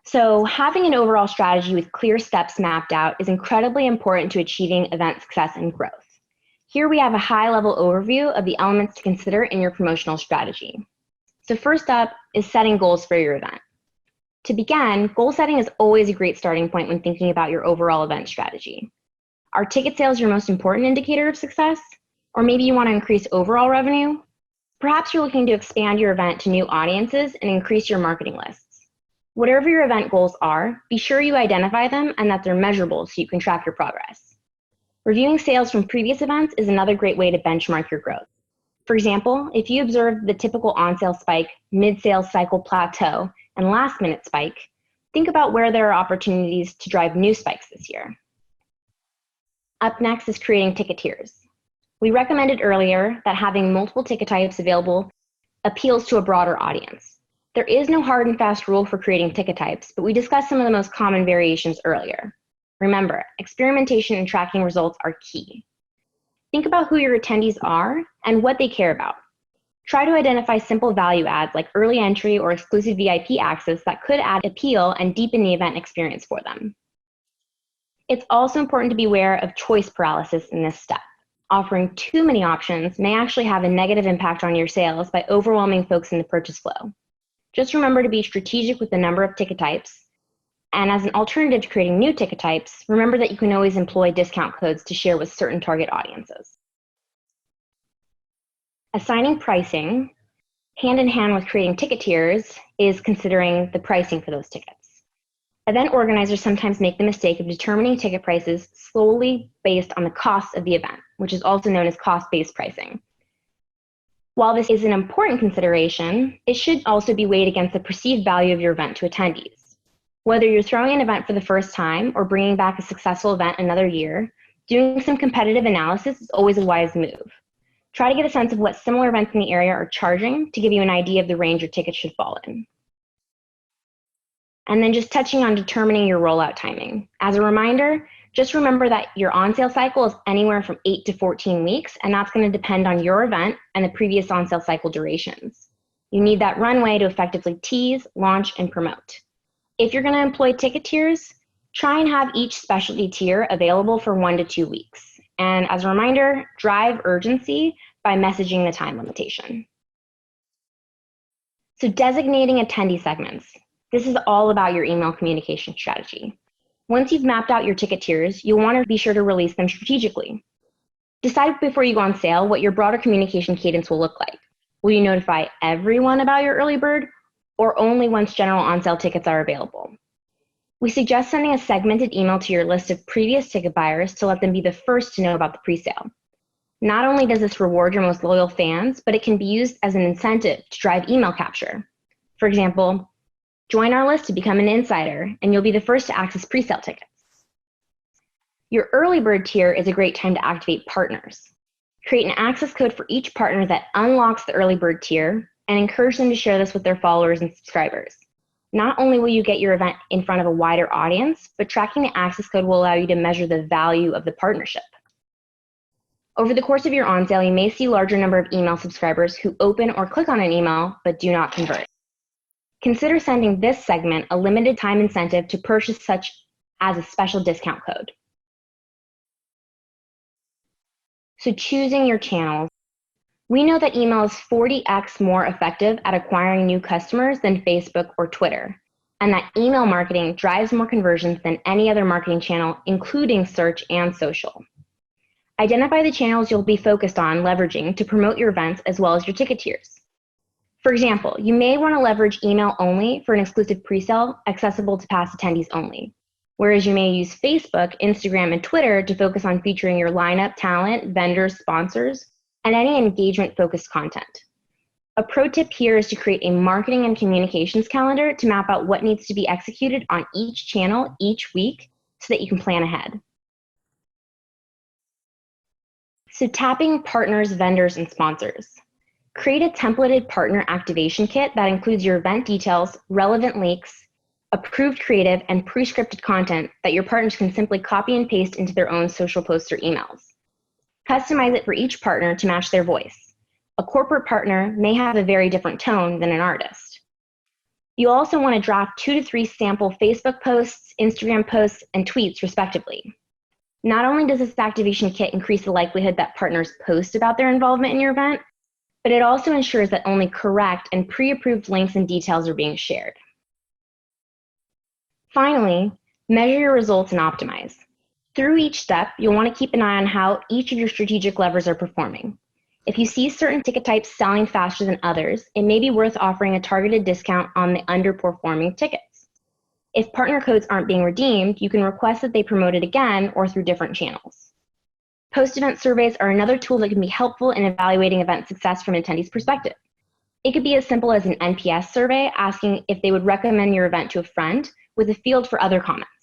So having an overall strategy with clear steps mapped out is incredibly important to achieving event success and growth. Here we have a high-level overview of the elements to consider in your promotional strategy. So first up is setting goals for your event. To begin, goal setting is always a great starting point when thinking about your overall event strategy. Are ticket sales your most important indicator of success? Or maybe you want to increase overall revenue? Perhaps you're looking to expand your event to new audiences and increase your marketing lists. Whatever your event goals are, be sure you identify them and that they're measurable so you can track your progress. Reviewing sales from previous events is another great way to benchmark your growth. For example, if you observe the typical on-sale spike, mid-sales cycle plateau, and last-minute spike, think about where there are opportunities to drive new spikes this year. Up next is creating ticket tiers. We recommended earlier that having multiple ticket types available appeals to a broader audience. There is no hard and fast rule for creating ticket types, but we discussed some of the most common variations earlier. Remember, experimentation and tracking results are key. Think about who your attendees are and what they care about. Try to identify simple value adds like early entry or exclusive VIP access that could add appeal and deepen the event experience for them. It's also important to be aware of choice paralysis in this step. Offering too many options may actually have a negative impact on your sales by overwhelming folks in the purchase flow. Just remember to be strategic with the number of ticket types. And as an alternative to creating new ticket types, remember that you can always employ discount codes to share with certain target audiences. Assigning pricing, hand in hand with creating ticket tiers, is considering the pricing for those tickets. Event organizers sometimes make the mistake of determining ticket prices solely based on the cost of the event, which is also known as cost-based pricing. While this is an important consideration, it should also be weighed against the perceived value of your event to attendees. Whether you're throwing an event for the first time or bringing back a successful event another year, doing some competitive analysis is always a wise move. Try to get a sense of what similar events in the area are charging to give you an idea of the range your tickets should fall in. And then just touching on determining your rollout timing. As a reminder, just remember that your on-sale cycle is anywhere from 8 to 14 weeks, and that's going to depend on your event and the previous on-sale cycle durations. You need that runway to effectively tease, launch, and promote. If you're going to employ ticket tiers, try and have each specialty tier available for 1 to 2 weeks. And as a reminder, drive urgency by messaging the time limitation. So designating attendee segments. This is all about your email communication strategy. Once you've mapped out your ticket tiers, you'll want to be sure to release them strategically. Decide before you go on sale what your broader communication cadence will look like. Will you notify everyone about your early bird, or only once general on-sale tickets are available? We suggest sending a segmented email to your list of previous ticket buyers to let them be the first to know about the presale. Not only does this reward your most loyal fans, but it can be used as an incentive to drive email capture. For example, join our list to become an insider, and you'll be the first to access presale tickets. Your Earlybird tier is a great time to activate partners. Create an access code for each partner that unlocks the Earlybird tier and encourage them to share this with their followers and subscribers. Not only will you get your event in front of a wider audience, but tracking the access code will allow you to measure the value of the partnership. Over the course of your on-sale, you may see a larger number of email subscribers who open or click on an email but do not convert. Consider sending this segment a limited time incentive to purchase, such as a special discount code. So choosing your channels. We know that email is 40x more effective at acquiring new customers than Facebook or Twitter, and that email marketing drives more conversions than any other marketing channel, including search and social. Identify the channels you'll be focused on leveraging to promote your events as well as your ticket tiers. For example, you may want to leverage email only for an exclusive presale accessible to past attendees only, whereas you may use Facebook, Instagram, and Twitter to focus on featuring your lineup, talent, vendors, sponsors, and any engagement-focused content. A pro tip here is to create a marketing and communications calendar to map out what needs to be executed on each channel each week so that you can plan ahead. So tapping partners, vendors, and sponsors. Create a templated partner activation kit that includes your event details, relevant links, approved creative, and pre-scripted content that your partners can simply copy and paste into their own social posts or emails. Customize it for each partner to match their voice. A corporate partner may have a very different tone than an artist. You also want to draft 2 to 3 sample Facebook posts, Instagram posts, and tweets, respectively. Not only does this activation kit increase the likelihood that partners post about their involvement in your event, but it also ensures that only correct and pre-approved links and details are being shared. Finally, measure your results and optimize. Through each step, you'll want to keep an eye on how each of your strategic levers are performing. If you see certain ticket types selling faster than others, it may be worth offering a targeted discount on the underperforming tickets. If partner codes aren't being redeemed, you can request that they promote it again or through different channels. Post-event surveys are another tool that can be helpful in evaluating event success from an attendee's perspective. It could be as simple as an NPS survey asking if they would recommend your event to a friend with a field for other comments.